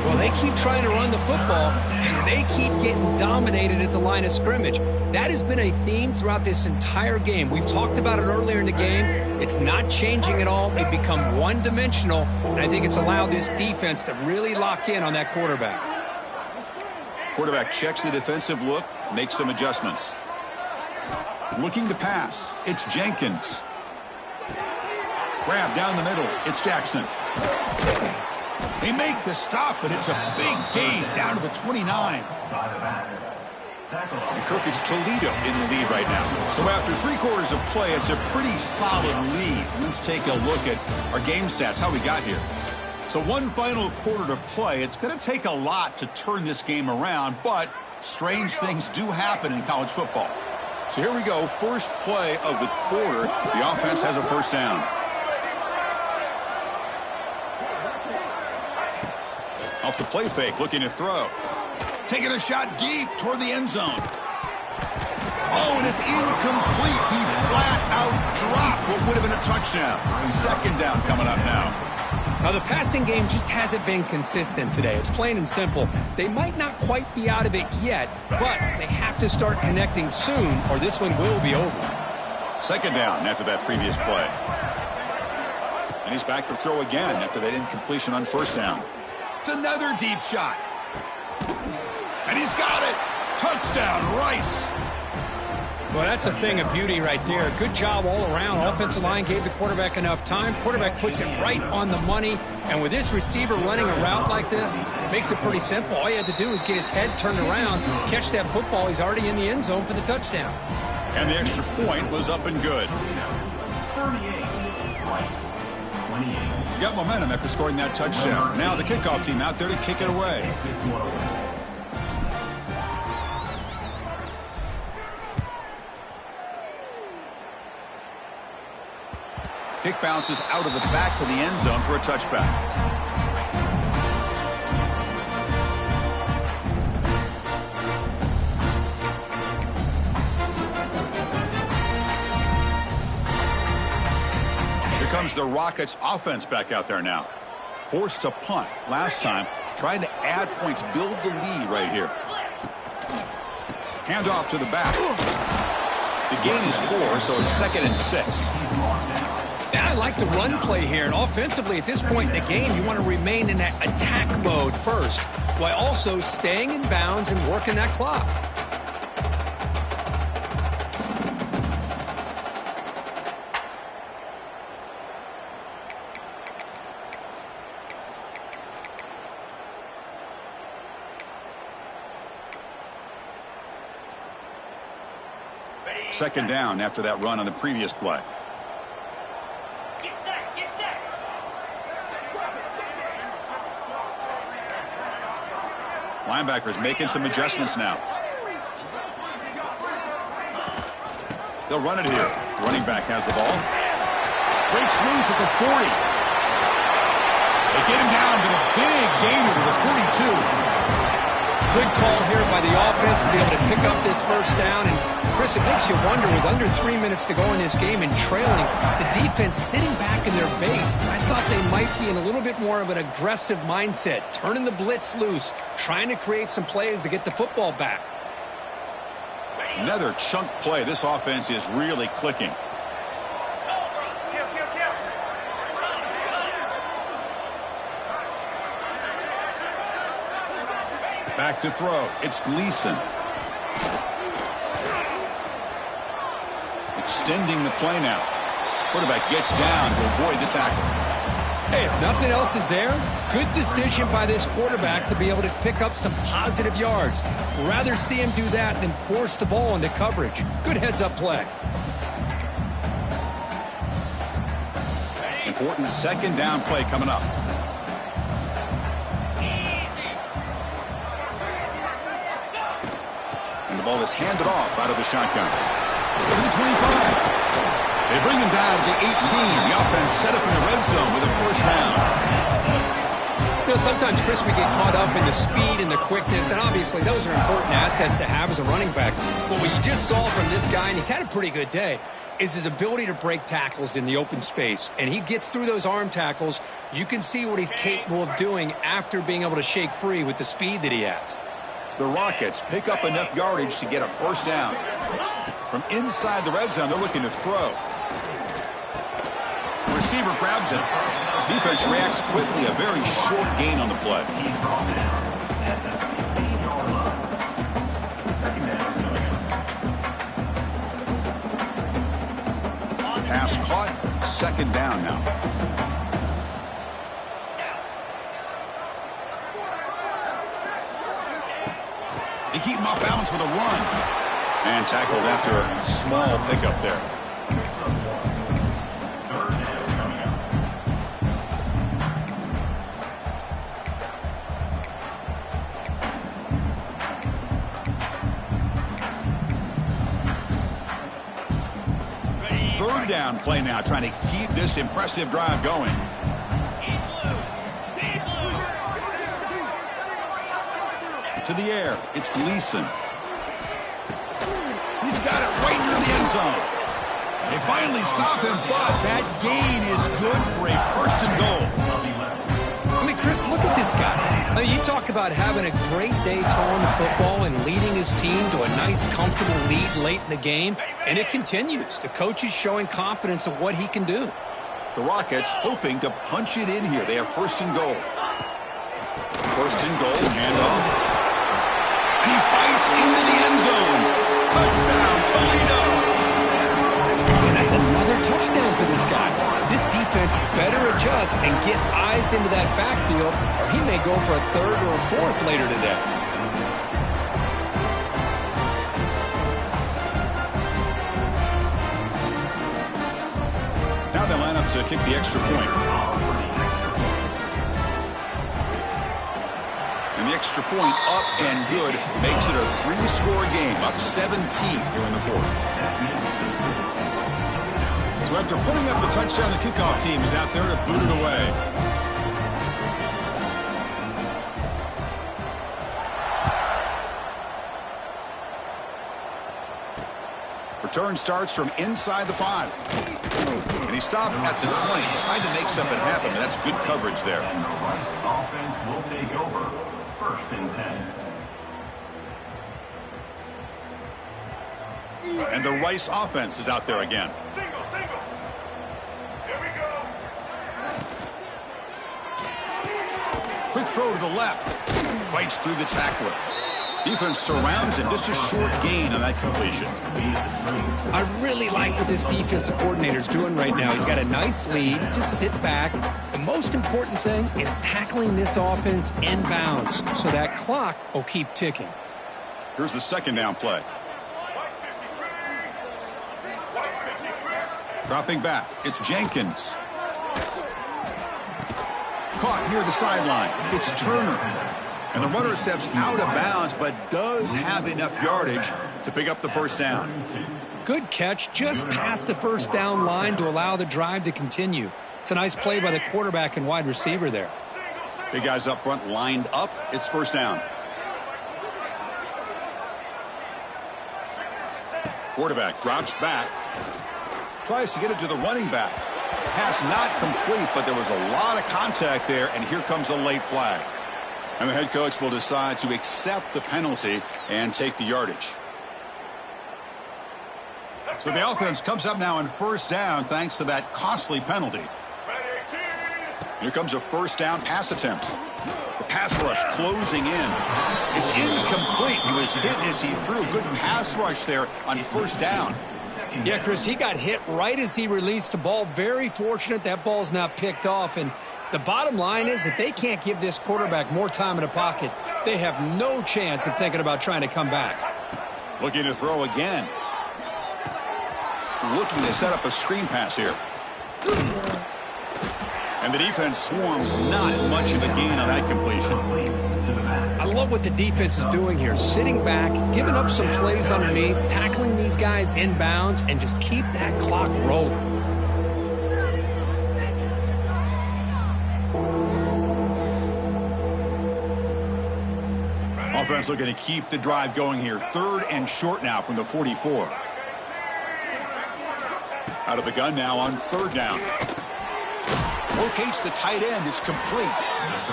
Well, they keep trying to run the football, and they keep getting dominated at the line of scrimmage. That has been a theme throughout this entire game. We've talked about it earlier in the game. It's not changing at all. They've become one-dimensional, and I think it's allowed this defense to really lock in on that quarterback. Quarterback checks the defensive look, makes some adjustments. Looking to pass. It's Jenkins. Grab down the middle. It's Jackson. They make the stop, but it's a big gain down to the 29. And Kirk, it's Toledo in the lead right now. So after 3/4 of play, it's a pretty solid lead. Let's take a look at our game stats, how we got here. So one final quarter to play. It's going to take a lot to turn this game around, but strange things do happen in college football. So here we go. First play of the quarter. The offense has a first down. Off the play fake, looking to throw. Taking a shot deep toward the end zone. Oh, and it's incomplete. He flat out dropped what would have been a touchdown. Second down coming up now. Now, the passing game just hasn't been consistent today. It's plain and simple. They might not quite be out of it yet, but they have to start connecting soon, or this one will be over. Second down after that previous play. And he's back to throw again after that incompletion on first down. It's another deep shot. And he's got it. Touchdown, Rice. Well, that's a thing of beauty right there. Good job all around. Offensive line gave the quarterback enough time. Quarterback puts it right on the money. And with this receiver running a route like this, makes it pretty simple. All you had to do is get his head turned around, catch that football. He's already in the end zone for the touchdown. And the extra point was up and good. 38, Rice, 28. Got momentum after scoring that touchdown. Now the kickoff team out there to kick it away. Kick bounces out of the back of the end zone for a touchback. the Rockets offense back out there now. Forced to punt last time. Trying to add points, build the lead right here. Handoff to the back. The gain is 4, so it's 2nd and 6. Yeah, I like the run play here. And offensively, at this point in the game, you want to remain in that attack mode first, while also staying in bounds and working that clock. Second down after that run on the previous play. Get set. Linebackers making some adjustments now. They'll run it here. Running back has the ball. Breaks loose at the 40. They get him down to the big gainer to the 42. Good call here by the offense to be able to pick up this first down. And, Chris, it makes you wonder, with under 3 minutes to go in this game and trailing, the defense sitting back in their base. I thought they might be in a little bit more of an aggressive mindset, turning the blitz loose, trying to create some plays to get the football back. Another chunk play. This offense is really clicking. Back to throw. It's Gleason. Extending the play now. Quarterback gets down to avoid the tackle. Hey, if nothing else is there, good decision by this quarterback to be able to pick up some positive yards. Rather see him do that than force the ball into coverage. Good heads-up play. Important second down play coming up. And the ball is handed off out of the shotgun. Over the 25. They bring him down to the 18. The offense set up in the red zone with a first down. You know, sometimes, Chris, we get caught up in the speed and the quickness, and obviously those are important assets to have as a running back. But what you just saw from this guy, and he's had a pretty good day, is his ability to break tackles in the open space. And he gets through those arm tackles. You can see what he's capable of doing after being able to shake free with the speed that he has. The Rockets pick up enough yardage to get a first down. From inside the red zone, they're looking to throw. Receiver grabs it. Defense reacts quickly. A very short gain on the play. Pass caught. Second down now. They keep him off balance with a run. And tackled after a small pickup there. Third down play now, trying to keep this impressive drive going. To the air, it's Gleason. He's got it right near the end zone. They finally stop him, but that gain is good for a first and goal. I mean, Chris, look at this guy. I mean, you talk about having a great day throwing the football and leading his team to a nice, comfortable lead late in the game, and it continues. The coach is showing confidence of what he can do. The Rockets hoping to punch it in here. They have first and goal. First and goal, handoff. And he fights into the end zone. Touchdown, Toledo. And that's another touchdown for this guy. This defense better adjust and get eyes into that backfield, or he may go for a third or a fourth later today. Now they line up to kick the extra point. And the extra point up and good makes it a 3-score game, up 17 here in the fourth. So after putting up a touchdown, the kickoff team is out there to boot it away. Return starts from inside the 5. And he stopped at the 20, trying to make something happen, but that's good coverage there. And the Rice offense will take over. First and 10. And the Rice offense is out there again. Single. Here we go. Quick throw to the left. Fights through the tackler. Defense surrounds him. Just a short gain on that completion. I really like what this defensive coordinator's doing right now. He's got a nice lead. Just sit back. The most important thing is tackling this offense inbounds so that clock will keep ticking. Here's the second down play. Dropping back. It's Jenkins. Caught near the sideline. It's Turner. And the runner steps out of bounds, but does have enough yardage to pick up the first down. Good catch, just past the first down line to allow the drive to continue. It's a nice play by the quarterback and wide receiver there. Big guys up front lined up. It's first down. Quarterback drops back. Tries to get it to the running back. Pass not complete, but there was a lot of contact there, and here comes a late flag. And the head coach will decide to accept the penalty and take the yardage. So the offense comes up now on first down thanks to that costly penalty. Here comes a first down pass attempt. The pass rush closing in. It's incomplete. He was hit as he threw. Good pass rush there on first down. Yeah, Chris, he got hit right as he released the ball. Very fortunate that ball's not picked off. And the bottom line is that they can't give this quarterback more time in the pocket. They have no chance of thinking about trying to come back. Looking to throw again. Looking to set up a screen pass here. And the defense swarms. Not much of a gain on that completion. I love what the defense is doing here. Sitting back, giving up some plays underneath, tackling these guys inbounds, and just keep that clock rolling. Offense looking to keep the drive going here. Third and short now from the 44. Out of the gun now on third down. Locates the tight end. It's complete.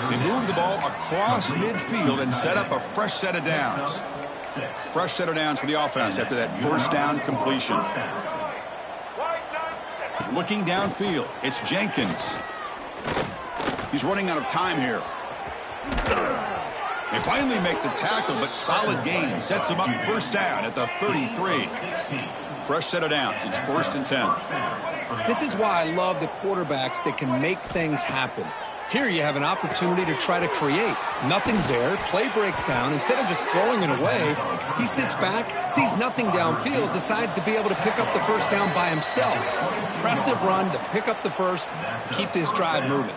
They move the ball across midfield and set up a fresh set of downs. Fresh set of downs for the offense after that first down completion. Looking downfield. It's Jenkins. He's running out of time here. They finally make the tackle, but solid gain. Sets him up first down at the 33. Fresh set of downs. It's first and 10. This is why I love the quarterbacks that can make things happen. Here you have an opportunity to try to create. Nothing's there. Play breaks down. Instead of just throwing it away, he sits back, sees nothing downfield, decides to be able to pick up the first down by himself. Impressive run to pick up the first, keep this drive moving.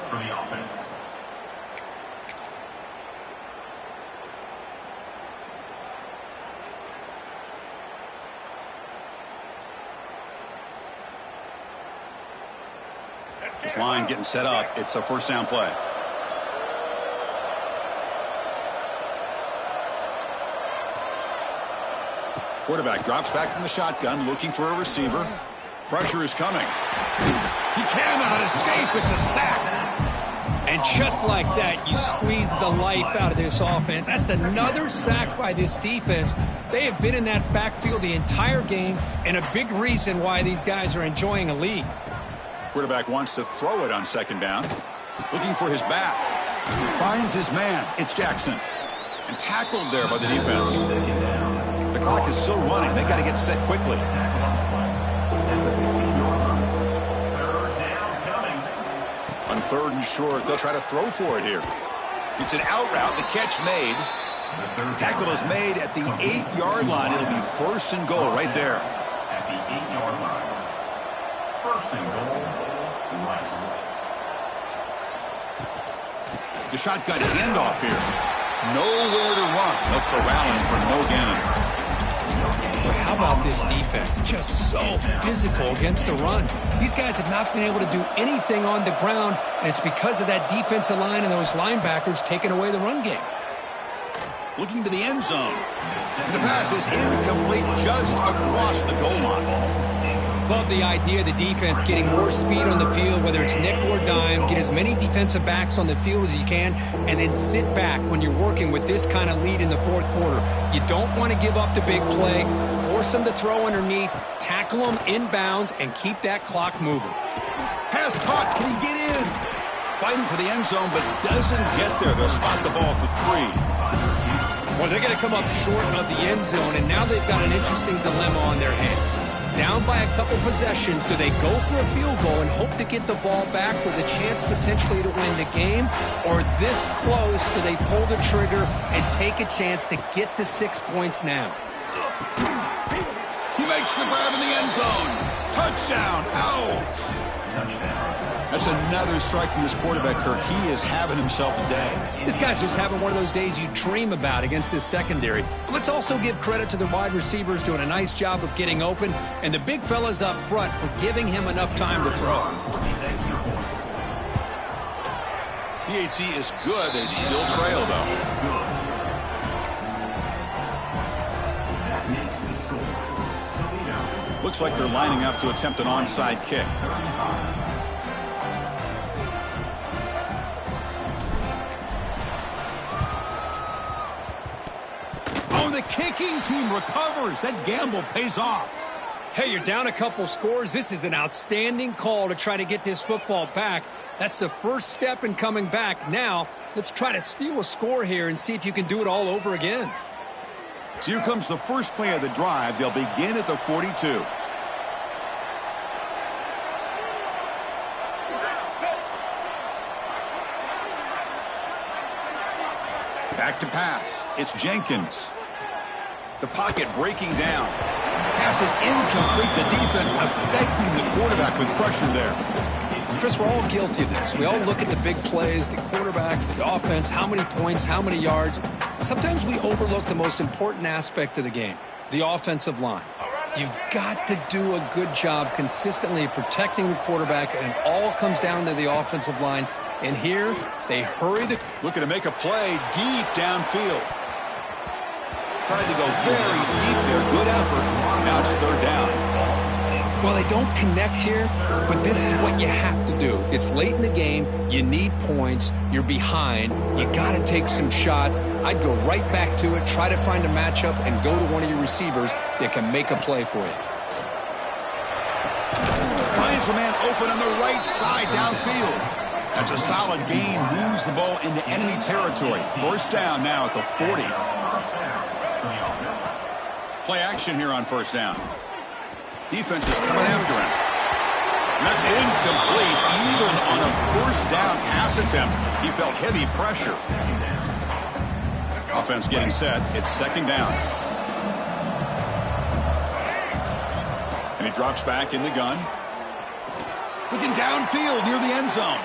This line getting set up. It's a first down play. Quarterback drops back from the shotgun, looking for a receiver. Pressure is coming. He cannot escape. It's a sack. And just like that, you squeeze the life out of this offense. That's another sack by this defense. They have been in that backfield the entire game, and a big reason why these guys are enjoying a lead. Quarterback wants to throw it on second down. Looking for his back. Finds his man. It's Jackson. And tackled there by the defense. The clock is still running. They got to get set quickly. On third and short, they'll try to throw for it here. It's an out route. The catch made. Tackle is made at the 8-yard line. It'll be first and goal right there. At the 8-yard line. First and goal. The shotgun handoff here. Nowhere to run. No corralling for no gain. How about this defense? Just so physical against the run. These guys have not been able to do anything on the ground, and it's because of that defensive line and those linebackers taking away the run game. Looking to the end zone. The pass is incomplete just across the goal line. Love the idea of the defense getting more speed on the field, whether it's nickel or dime. Get as many defensive backs on the field as you can, and then sit back when you're working with this kind of lead in the fourth quarter. You don't want to give up the big play. Force them to throw underneath, tackle them inbounds, and keep that clock moving. Pass caught. Can he get in? Fighting for the end zone, but doesn't get there. They'll spot the ball at the 3. Well, they're going to come up short of the end zone, and now they've got an interesting dilemma on their hands. Down by a couple possessions, do they go for a field goal and hope to get the ball back with a chance potentially to win the game? Or this close, do they pull the trigger and take a chance to get the 6 points now? He makes the grab in the end zone. Touchdown. Out. That's another strike from this quarterback, Kirk. He is having himself a day. This guy's just having one of those days you dream about against this secondary. Let's also give credit to the wide receivers doing a nice job of getting open, and the big fellas up front for giving him enough time to throw. PHC is good. They still trail, though. Looks like they're lining up to attempt an onside kick. Oh, the kicking team recovers. That gamble pays off. Hey, you're down a couple scores. This is an outstanding call to try to get this football back. That's the first step in coming back. Now, let's try to steal a score here and see if you can do it all over again. So here comes the first play of the drive. They'll begin at the 42. Back to pass. It's Jenkins. The pocket breaking down. Pass is incomplete. The defense affecting the quarterback with pressure there. Chris, we're all guilty of this. We all look at the big plays, the quarterbacks, the offense, how many points, how many yards. Sometimes we overlook the most important aspect of the game, the offensive line. You've got to do a good job consistently protecting the quarterback, and it all comes down to the offensive line. And here, they hurry the... Looking to make a play deep downfield. Tried to go very deep there. Good effort. Now it's third down. Well, they don't connect here, but this is what you have to do. It's late in the game. You need points. You're behind. You got to take some shots. I'd go right back to it, try to find a matchup, and go to one of your receivers that can make a play for you. Finds a man open on the right side downfield. That's a solid gain. Moves the ball into enemy territory. First down now at the 40. Play action here on first down. Defense is coming after him. And that's incomplete. Even on a first down pass attempt, he felt heavy pressure. Offense getting set. It's second down. And he drops back in the gun. Looking downfield near the end zone.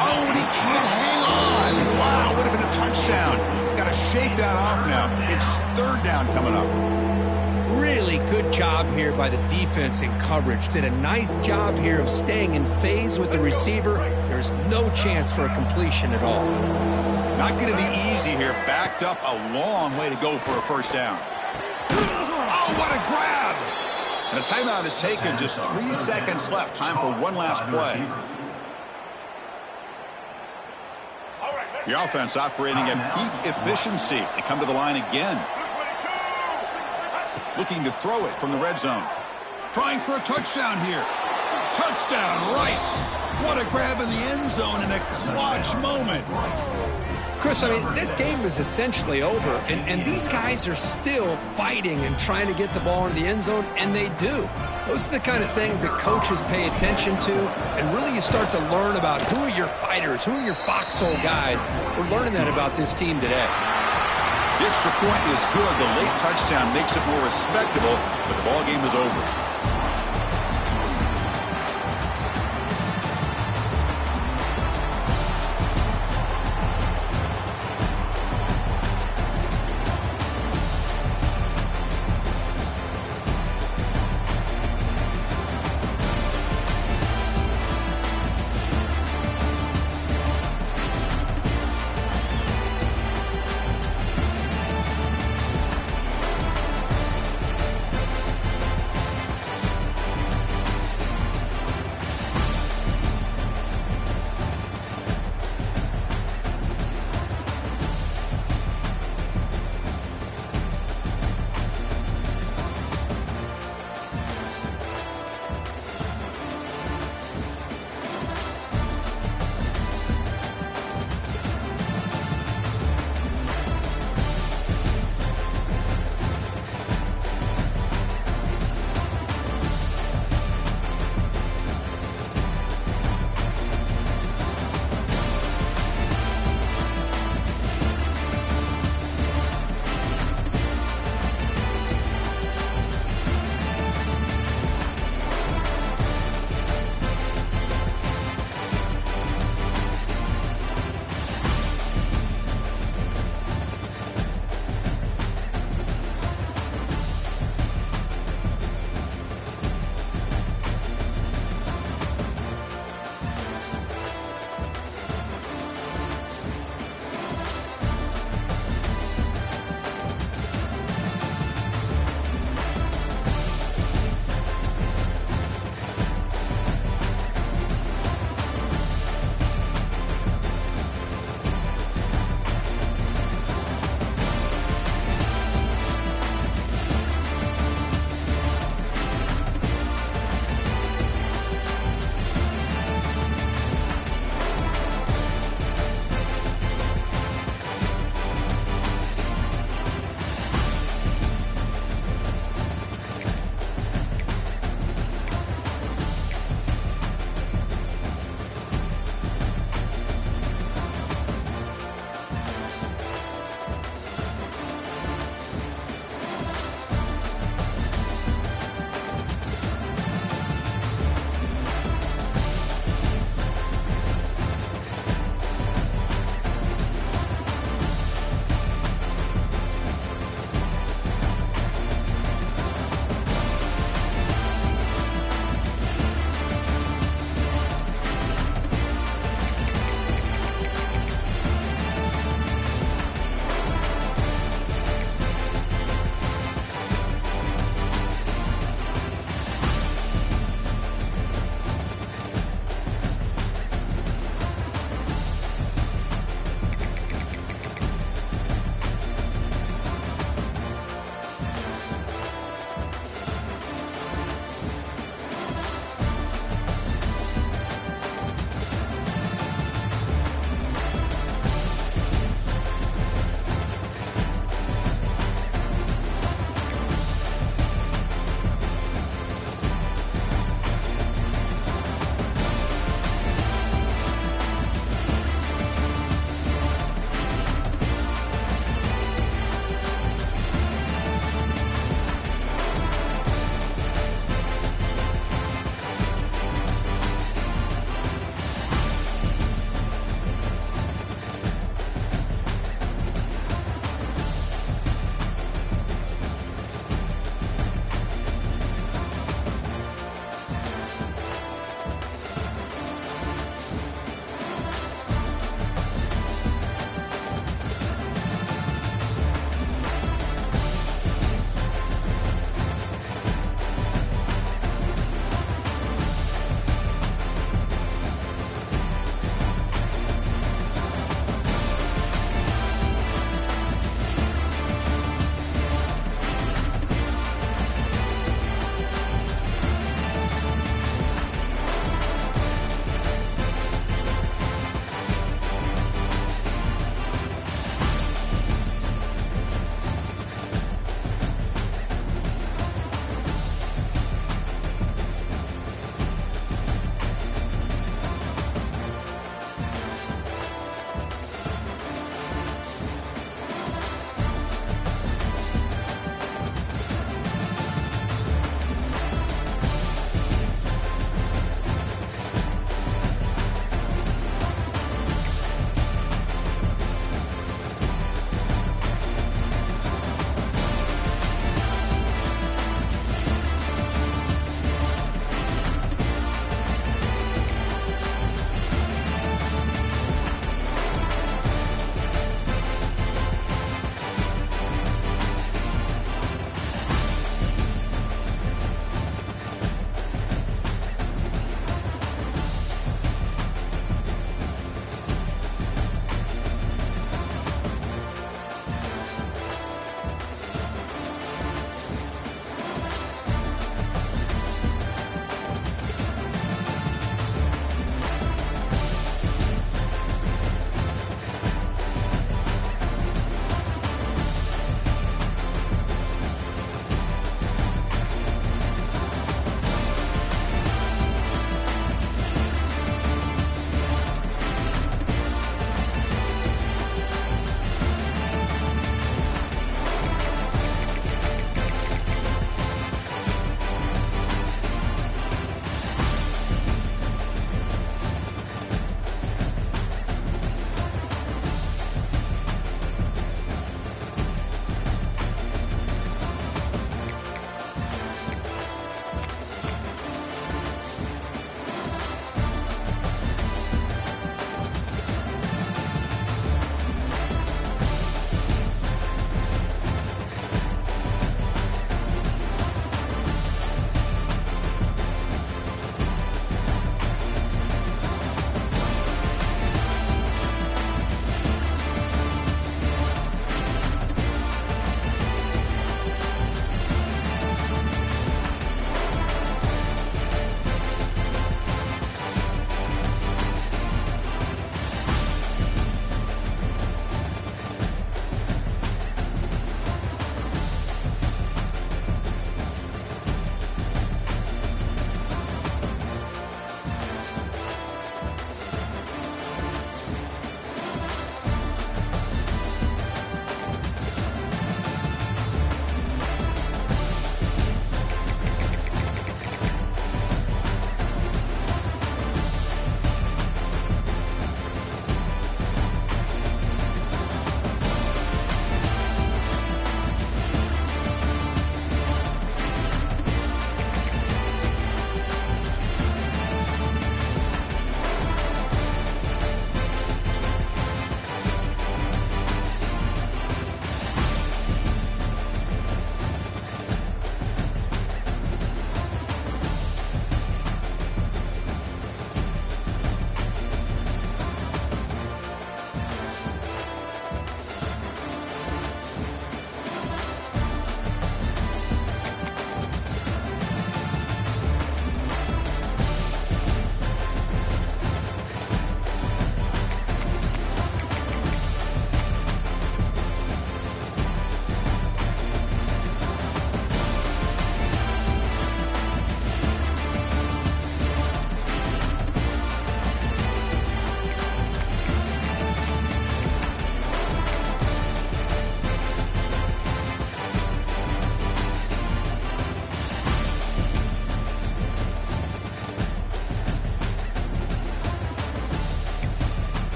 Oh, and he can't hang on. Wow, would have been a touchdown. Got to shake that off now. It's third down coming up. Really good job here by the defense in coverage. Did a nice job here of staying in phase with the receiver. There's no chance for a completion at all. Not going to be easy here. Backed up a long way to go for a first down. Oh, what a grab. And a timeout is taken. Just 3 seconds left. Time for one last play. The offense operating at peak efficiency. They come to the line again. Looking to throw it from the red zone. Trying for a touchdown here. Touchdown, Rice. What a grab in the end zone in a clutch moment. Chris, I mean, this game is essentially over, and these guys are still fighting and trying to get the ball in the end zone, and they do. Those are the kind of things that coaches pay attention to, and really you start to learn about who are your fighters, who are your foxhole guys. We're learning that about this team today. The extra point is good. The late touchdown makes it more respectable, but the ball game is over.